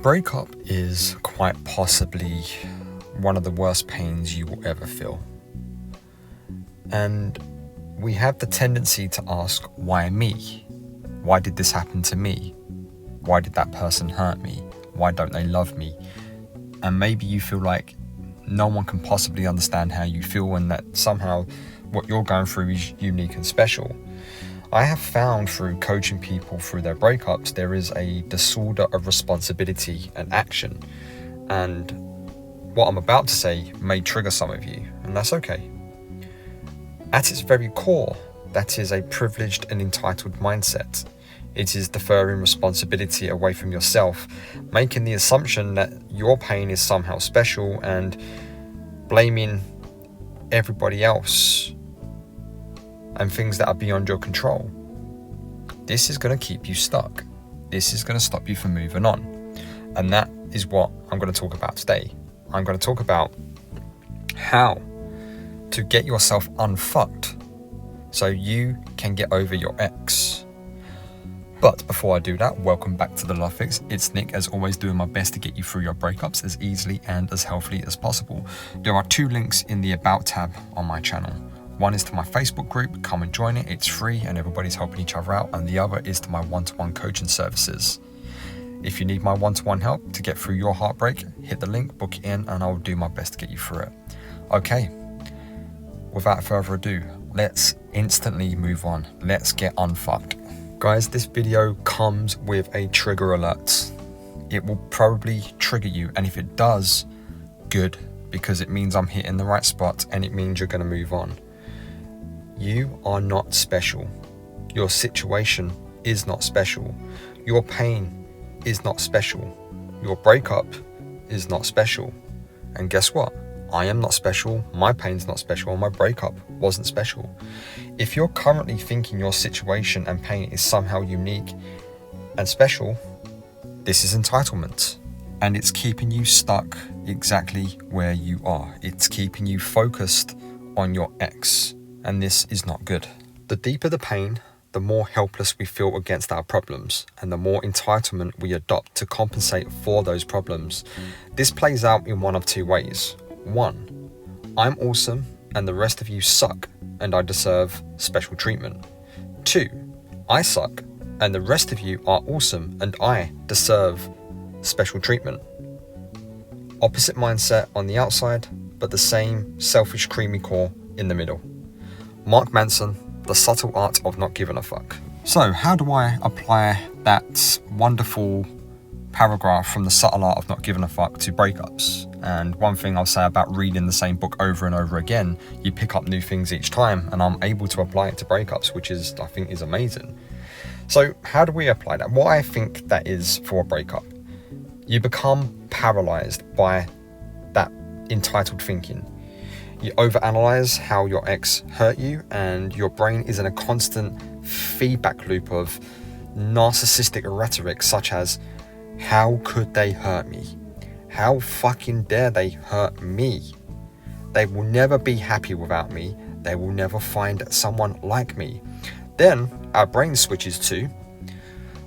breakup is quite possibly one of the worst pains you will ever feel. And we have the tendency to ask, why me? Why did this happen to me? Why did that person hurt me? Why don't they love me? And maybe you feel like no one can possibly understand how you feel and that somehow what you're going through is unique and special. I have found through coaching people through their breakups, there is a disorder of responsibility and action. And what I'm about to say may trigger some of you, and that's okay. At its very core, that is a privileged and entitled mindset. It is deferring responsibility away from yourself, making the assumption that your pain is somehow special and blaming everybody else and things that are beyond your control. This is going to keep you stuck. This is going to stop you from moving on. And that is what I'm going to talk about today. I'm going to talk about how to get yourself unfucked so you can get over your ex. But before I do that, welcome back to The Love Fix. It's Nick, as always, doing my best to get you through your breakups as easily and as healthily as possible. There are 2 links in the About tab on my channel. One is to my Facebook group, come and join it, it's free and everybody's helping each other out. And the other is to my one-to-one coaching services. If you need my one-to-one help to get through your heartbreak, hit the link, book it in, and I will do my best to get you through it. Okay, without further ado, let's instantly move on. Let's get unfucked. Guys, this video comes with a trigger alert. It will probably trigger you, and if it does, good, because it means I'm hitting the right spot and it means you're going to move on. You are not special. Your situation is not special. Your pain is not special. Your breakup is not special. And guess what? I am not special, my pain's not special, and my breakup wasn't special. If you're currently thinking your situation and pain is somehow unique and special, this is entitlement. And it's keeping you stuck exactly where you are. It's keeping you focused on your ex. And this is not good. The deeper the pain, the more helpless we feel against our problems, and the more entitlement we adopt to compensate for those problems. This plays out in one of 2 ways. 1, I'm awesome and the rest of you suck and I deserve special treatment. 2, I suck and the rest of you are awesome and I deserve special treatment. Opposite mindset on the outside, but the same selfish creamy core in the middle. Mark Manson, The Subtle Art of Not Giving a Fuck. So how do I apply that wonderful paragraph from The Subtle Art of Not Giving a Fuck to breakups? And one thing I'll say about reading the same book over and over again, you pick up new things each time, and I'm able to apply it to breakups, which I think is amazing. So how do we apply that? What I think that is for a breakup, you become paralyzed by that entitled thinking. You overanalyze how your ex hurt you, and your brain is in a constant feedback loop of narcissistic rhetoric such as, how could they hurt me? How fucking dare they hurt me? They will never be happy without me. They will never find someone like me. Then our brain switches to,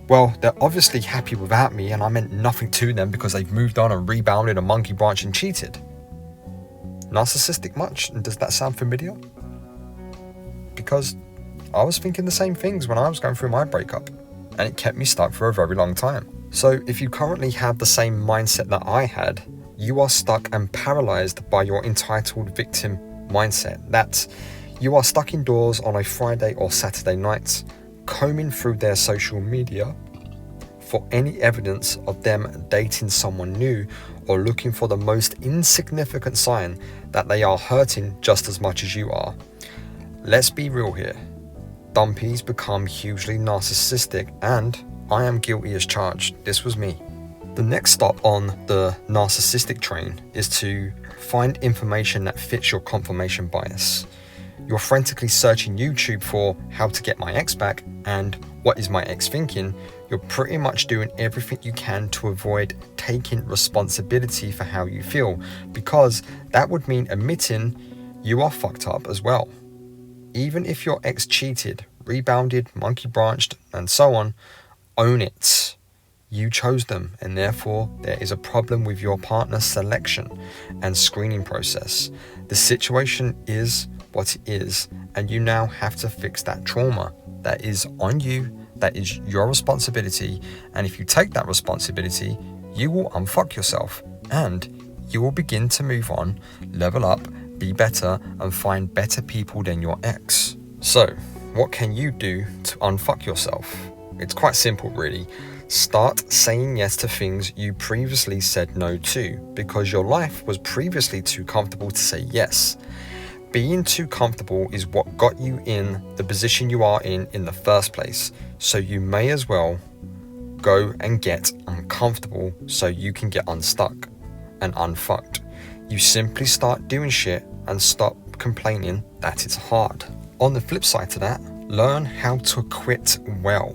well, they're obviously happy without me and I meant nothing to them because they've moved on and rebounded a monkey branch and cheated. Narcissistic much? And does that sound familiar? Because I was thinking the same things when I was going through my breakup, and it kept me stuck for a very long time. So if you currently have the same mindset that I had, you are stuck and paralyzed by your entitled victim mindset. That you are stuck indoors on a Friday or Saturday night, combing through their social media for any evidence of them dating someone new, or looking for the most insignificant sign that they are hurting just as much as you are. Let's be real here. Dumpies become hugely narcissistic, and I am guilty as charged. This was me. The next stop on the narcissistic train is to find information that fits your confirmation bias. You're frantically searching YouTube for how to get my ex back and what is my ex thinking. You're pretty much doing everything you can to avoid taking responsibility for how you feel, because that would mean admitting you are fucked up as well. Even if your ex cheated, rebounded, monkey branched, and so on, own it. You chose them, and therefore there is a problem with your partner's selection and screening process. The situation is what it is, and you now have to fix that trauma. That is on you, that is your responsibility, and if you take that responsibility, you will unfuck yourself, and you will begin to move on, level up, be better, and find better people than your ex. So, what can you do to unfuck yourself? It's quite simple, really. Start saying yes to things you previously said no to, because your life was previously too comfortable to say yes. Being too comfortable is what got you in the position you are in the first place. So you may as well go and get uncomfortable so you can get unstuck and unfucked. You simply start doing shit and stop complaining that it's hard. On the flip side to that, learn how to quit well.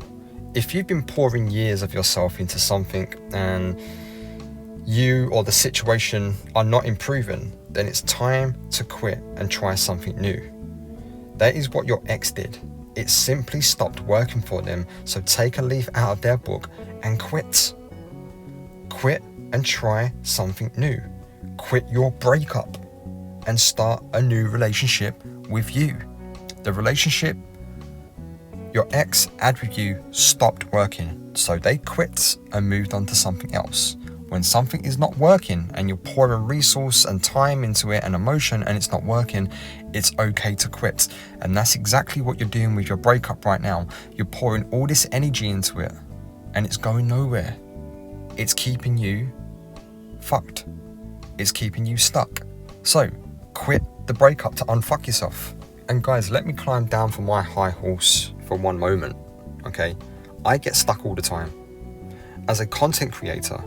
If you've been pouring years of yourself into something and you or the situation are not improving, then it's time to quit and try something new. That is what your ex did. It simply stopped working for them, so take a leaf out of their book and quit. Quit and try something new. Quit your breakup and start a new relationship with you. The relationship your ex had with you stopped working, so they quit and moved on to something else. When something is not working and you're pouring resource and time into it and emotion and it's not working, it's okay to quit. And that's exactly what you're doing with your breakup right now. You're pouring all this energy into it and it's going nowhere. It's keeping you fucked. It's keeping you stuck. So quit the breakup to unfuck yourself. And guys, let me climb down from my high horse for one moment, okay? I get stuck all the time. As a content creator,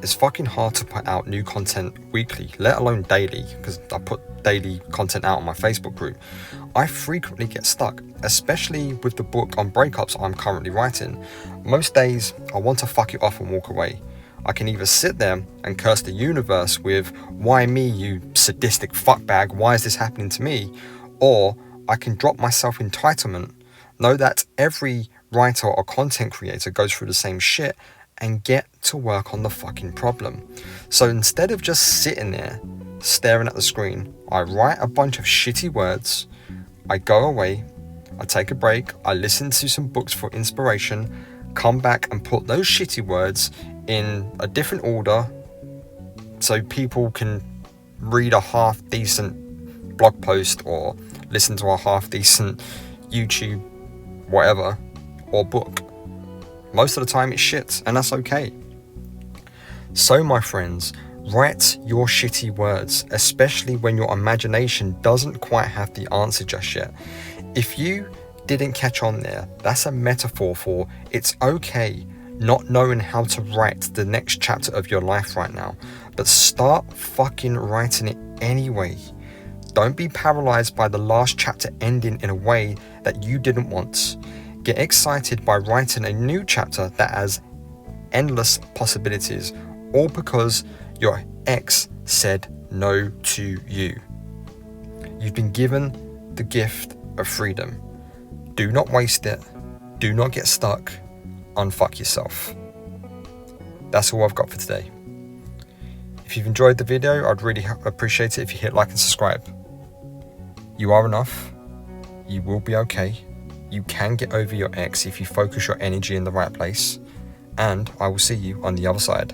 it's fucking hard to put out new content weekly, let alone daily, because I put daily content out on my Facebook group. I frequently get stuck, especially with the book on breakups I'm currently writing. Most days, I want to fuck it off and walk away. I can either sit there and curse the universe with, why me, you sadistic fuckbag, why is this happening to me? Or I can drop my self-entitlement, know that every writer or content creator goes through the same shit, and get to work on the fucking problem. So instead of just sitting there staring at the screen, I write a bunch of shitty words, I go away, I take a break, I listen to some books for inspiration, come back and put those shitty words in a different order so people can read a half decent blog post or listen to a half decent YouTube whatever or book. Most of the time it's shit, and that's okay. So my friends, write your shitty words, especially when your imagination doesn't quite have the answer just yet. If you didn't catch on there, that's a metaphor for it's okay not knowing how to write the next chapter of your life right now, but start fucking writing it anyway. Don't be paralyzed by the last chapter ending in a way that you didn't want. Get excited by writing a new chapter that has endless possibilities, all because your ex said no to you. You've been given the gift of freedom. Do not waste it. Do not get stuck. Unfuck yourself. That's all I've got for today. If you've enjoyed the video, I'd really appreciate it if you hit like and subscribe. You are enough. You will be okay. You can get over your ex if you focus your energy in the right place. And I will see you on the other side.